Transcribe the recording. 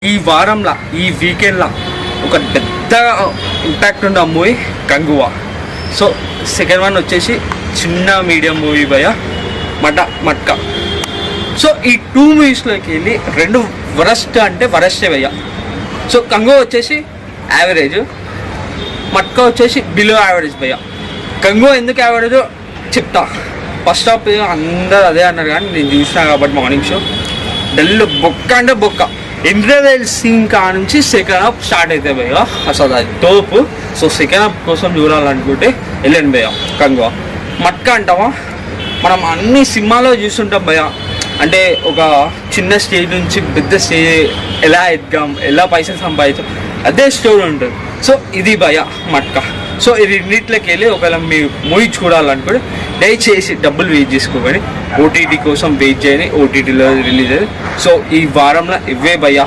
ఈ వారంలో ఈ వీకెండ్లో ఒక పెద్ద ఇంపాక్ట్ ఉన్న మూవీ గంగువా. సో సెకండ్ వన్ వచ్చేసి చిన్న మీడియం మూవీ భయ మట్కా. సో ఈ 2 మూవీస్లోకి వెళ్ళి 2 వరస్ట్ అంటే వరస్టే భయ్య. సో గంగువా వచ్చేసి యావరేజ్, మట్కా వచ్చేసి బిలో యావరేజ్ భయ్య. గంగువా ఎందుకు యావరేజ్ చెప్తా. ఫస్ట్ హాఫ్ అందరూ అదే అన్నారు కానీ నేను చూసినా కాబట్టి మార్నింగ్ షో డల్ బొక్క అంటే బొక్క. ఇంటర్వెల్ సీన్ కా నుంచి సెకండ్ హాఫ్ స్టార్ట్ అవుతాయి భయ్య, అసలు అది తోపు. సో సెకండ్ హాఫ్ కోసం చూడాలనుకుంటే వెళ్ళండి భయ్య గంగువా. మట్కా అంటావా, మనం అన్ని సినిమాలో చూస్తుంటాం భయ్య. అంటే ఒక చిన్న స్టేజ్ నుంచి పెద్ద స్టేజ్ ఎలా ఎదగాం, ఎలా పైసలు సంపాదించాం, అదే స్టోరీ ఉంటుంది. సో ఇది భయ్య మట్కా. సో ఇది రెండిట్లోకి వెళ్ళి ఒకవేళ మీ మూవీ చూడాలనుకుంటే దయచేసి డబ్బులు వెయిట్ చేసుకోకండి, ఓటీటీ కోసం వెయిట్ చేయని, ఓటీటీలో రిలీజ్ అయ్యింది. సో ఈ వారంలో ఇవే భయ్య